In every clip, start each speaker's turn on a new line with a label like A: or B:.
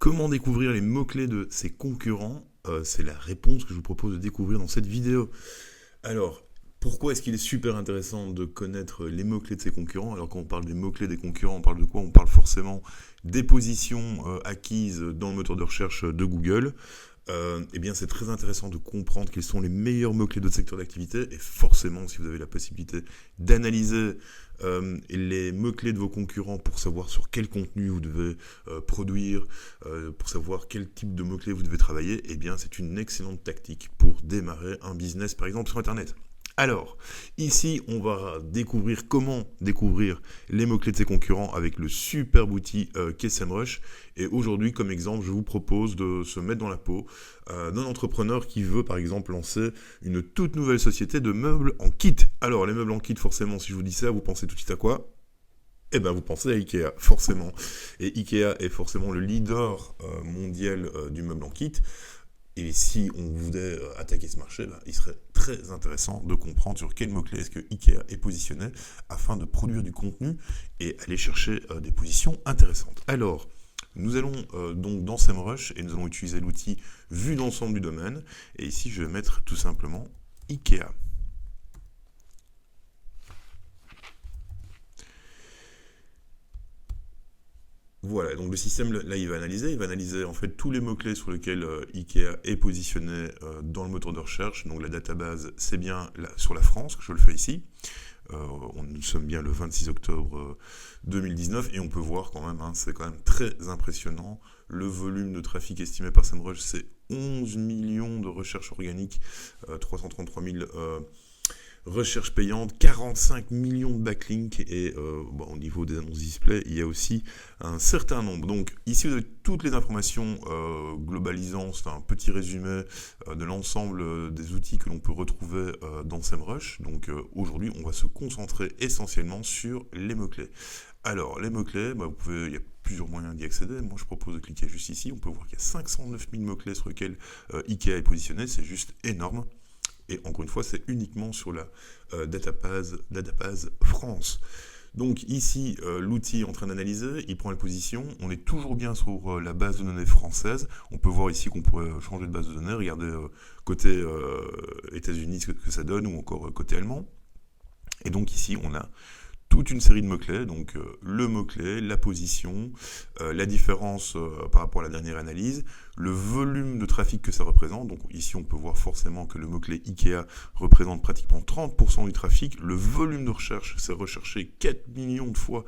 A: Comment découvrir les mots-clés de ses concurrents? C'est la réponse que je vous propose de découvrir dans cette vidéo. Alors, pourquoi est-ce qu'il est super intéressant de connaître les mots-clés de ses concurrents? Alors quand on parle des mots-clés des concurrents, on parle de quoi? On parle forcément des positions acquises dans le moteur de recherche de Google. Eh bien, c'est très intéressant de comprendre quels sont les meilleurs mots-clés de votre secteur d'activité. Et forcément, si vous avez la possibilité d'analyser les mots-clés de vos concurrents pour savoir sur quel contenu vous devez produire, pour savoir quel type de mots-clés vous devez travailler, eh bien, c'est une excellente tactique pour démarrer un business, par exemple, sur Internet. Alors, ici, on va découvrir comment découvrir les mots-clés de ses concurrents avec le superbe outil qu'est SEMrush. Et aujourd'hui, comme exemple, je vous propose de se mettre dans la peau d'un entrepreneur qui veut, par exemple, lancer une toute nouvelle société de meubles en kit. Alors, les meubles en kit, forcément, si je vous dis ça, vous pensez tout de suite à quoi? Eh bien, vous pensez à Ikea, forcément. Et Ikea est forcément le leader mondial du meuble en kit. Et si on voulait attaquer ce marché, il serait très intéressant de comprendre sur quel mot-clé est-ce que Ikea est positionné afin de produire du contenu et aller chercher des positions intéressantes. Alors, nous allons donc dans SEMrush et nous allons utiliser l'outil vue d'ensemble du domaine. Et ici, je vais mettre tout simplement Ikea. Voilà, donc le système, là, il va analyser en fait tous les mots-clés sur lesquels Ikea est positionné dans le moteur de recherche. Donc la database, c'est bien sur la France, que je le fais ici. Nous sommes bien le 26 octobre 2019 et on peut voir quand même, c'est quand même très impressionnant. Le volume de trafic estimé par SEMrush, c'est 11 millions de recherches organiques, 333 000 recherches payantes, 45 millions de backlinks et au niveau des annonces display, il y a aussi un certain nombre. Donc ici vous avez toutes les informations globalisant, c'est un petit résumé de l'ensemble des outils que l'on peut retrouver dans SEMrush. Donc aujourd'hui on va se concentrer essentiellement sur les mots-clés. Alors les mots-clés, il y a plusieurs moyens d'y accéder. Moi je propose de cliquer juste ici, on peut voir qu'il y a 509 000 mots-clés sur lesquels Ikea est positionné, c'est juste énorme. Et encore une fois, c'est uniquement sur la database France. Donc ici, l'outil est en train d'analyser, il prend la position. On est toujours bien sur la base de données française. On peut voir ici qu'on pourrait changer de base de données, regarder côté États-Unis ce que ça donne, ou encore côté allemand. Et donc ici, on a toute une série de mots-clés, donc le mot-clé, la position, la différence par rapport à la dernière analyse, le volume de trafic que ça représente. Donc ici on peut voir forcément que le mot-clé Ikea représente pratiquement 30% du trafic. Le volume de recherche, c'est recherché 4 millions de fois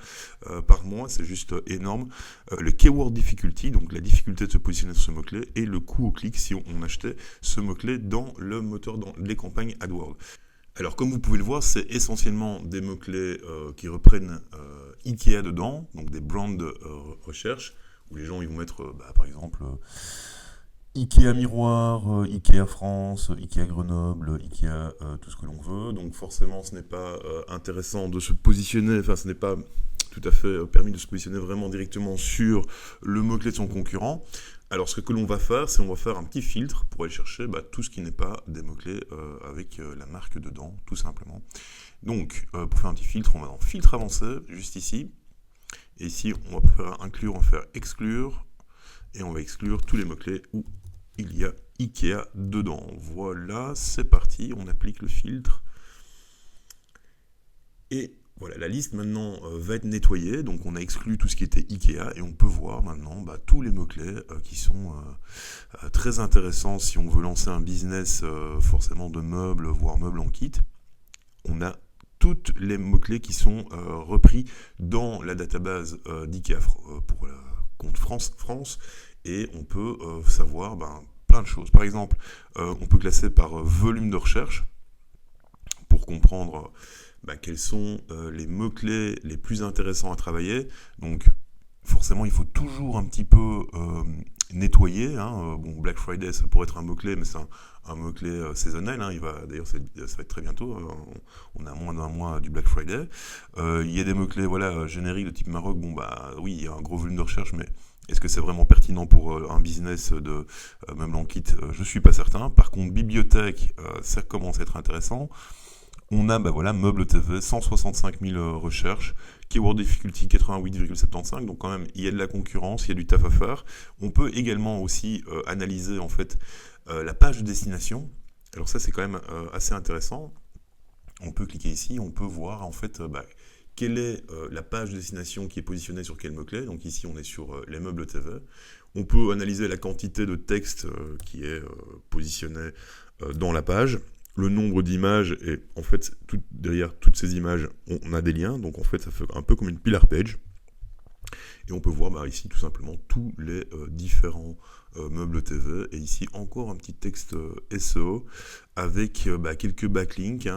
A: par mois, c'est juste énorme. Le keyword difficulty, donc la difficulté de se positionner sur ce mot-clé, et le coût au clic si on achetait ce mot-clé dans le moteur, dans les campagnes AdWords. Alors comme vous pouvez le voir, c'est essentiellement des mots-clés qui reprennent Ikea dedans, donc des brand recherche, où les gens ils vont mettre par exemple Ikea miroir, Ikea France, Ikea Grenoble, Ikea tout ce que l'on veut. Donc forcément ce n'est pas intéressant de se positionner, ce n'est pas tout à fait permis de se positionner vraiment directement sur le mot-clé de son concurrent. Alors ce que l'on va faire, c'est on va faire un petit filtre pour aller chercher tout ce qui n'est pas des mots-clés avec la marque dedans, tout simplement. Donc pour faire un petit filtre, on va dans filtre avancé, juste ici. Et ici, on va faire inclure, on va faire exclure. Et on va exclure tous les mots-clés où il y a Ikea dedans. Voilà, c'est parti, on applique le filtre. Et voilà, la liste maintenant va être nettoyée, donc on a exclu tout ce qui était Ikea et on peut voir maintenant tous les mots-clés qui sont très intéressants si on veut lancer un business forcément de meubles, voire meubles en kit. On a tous les mots-clés qui sont repris dans la database d'Ikea pour le compte France et on peut savoir plein de choses. Par exemple, on peut classer par volume de recherche pour comprendre quels sont les mots-clés les plus intéressants à travailler. Donc forcément, il faut toujours un petit peu nettoyer. Black Friday, ça pourrait être un mot-clé, mais c'est un mot-clé saisonnel. D'ailleurs, ça va être très bientôt. On a moins d'un mois du Black Friday. Il y a des mots-clés génériques de type Maroc. Oui, il y a un gros volume de recherche, mais est-ce que c'est vraiment pertinent pour un business de meubles en kit? Je ne suis pas certain. Par contre, bibliothèque, ça commence à être intéressant. On a, meubles TV, 165 000 recherches, Keyword Difficulty 88,75, donc quand même il y a de la concurrence, il y a du taf à faire. On peut également aussi analyser en fait la page de destination. Alors ça c'est quand même assez intéressant. On peut cliquer ici, on peut voir en fait quelle est la page de destination qui est positionnée sur quel mot-clé. Donc ici on est sur les meubles TV. On peut analyser la quantité de texte qui est positionné dans la page, le nombre d'images, et en fait derrière toutes ces images on a des liens, donc en fait ça fait un peu comme une pillar page. Et on peut voir ici tout simplement tous les différents meubles TV, et ici encore un petit texte SEO avec quelques backlinks,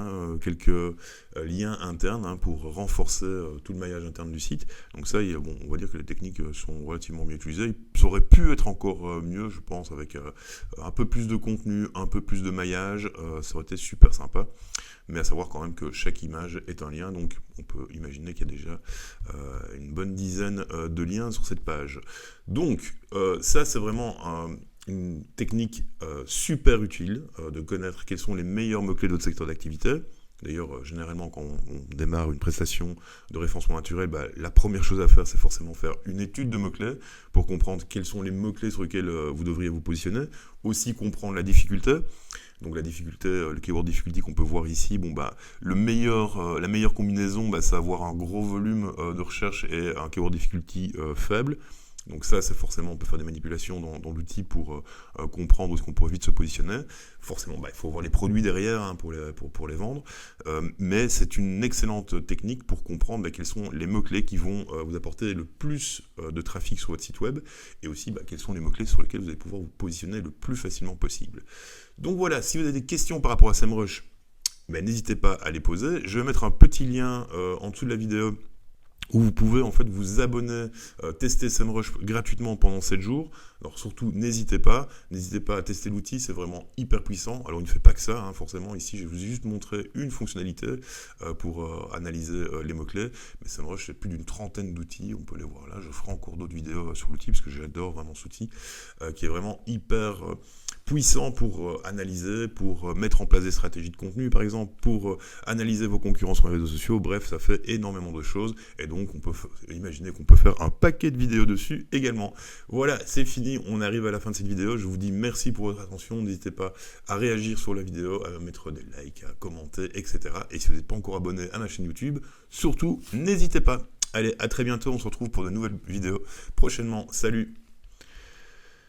A: quelques liens internes pour renforcer tout le maillage interne du site. Donc ça, on va dire que les techniques sont relativement bien utilisées. Ça aurait pu être encore mieux, je pense, avec un peu plus de contenu, un peu plus de maillage, ça aurait été super sympa. Mais à savoir quand même que chaque image est un lien, donc on peut imaginer qu'il y a déjà une bonne dizaine de liens sur cette page. Donc ça c'est vraiment une technique super utile de connaître quels sont les meilleurs mots-clés de votre secteur d'activité. D'ailleurs, généralement, quand on démarre une prestation de référencement naturel, la première chose à faire, c'est forcément faire une étude de mots-clés pour comprendre quels sont les mots-clés sur lesquels vous devriez vous positionner. Aussi comprendre la difficulté. Donc la difficulté, le keyword difficulty qu'on peut voir ici, la meilleure combinaison, c'est avoir un gros volume de recherche et un keyword difficulty faible. Donc ça, c'est forcément, on peut faire des manipulations dans l'outil pour comprendre où est-ce qu'on pourrait vite se positionner. Forcément, il faut avoir les produits derrière pour les vendre. Mais c'est une excellente technique pour comprendre quels sont les mots-clés qui vont vous apporter le plus de trafic sur votre site web. Et aussi, quels sont les mots-clés sur lesquels vous allez pouvoir vous positionner le plus facilement possible. Donc voilà, si vous avez des questions par rapport à SEMrush, n'hésitez pas à les poser. Je vais mettre un petit lien en dessous de la vidéo où vous pouvez en fait vous abonner, tester SEMrush gratuitement pendant 7 jours. Alors surtout, n'hésitez pas à tester l'outil, c'est vraiment hyper puissant. Alors il ne fait pas que ça, forcément, ici je vais vous ai juste montré une fonctionnalité pour analyser les mots-clés, mais SEMrush c'est plus d'une trentaine d'outils, on peut les voir là, je ferai encore d'autres vidéos sur l'outil, parce que j'adore vraiment cet outil, qui est vraiment hyper puissant pour analyser, pour mettre en place des stratégies de contenu par exemple, pour analyser vos concurrents sur les réseaux sociaux, bref, ça fait énormément de choses, et donc on peut imaginer qu'on peut faire un paquet de vidéos dessus également. Voilà, c'est fini, on arrive à la fin de cette vidéo, je vous dis merci pour votre attention, n'hésitez pas à réagir sur la vidéo, à mettre des likes, à commenter, etc. Et si vous n'êtes pas encore abonné à ma chaîne YouTube, surtout, n'hésitez pas. Allez, à très bientôt, on se retrouve pour de nouvelles vidéos prochainement, salut!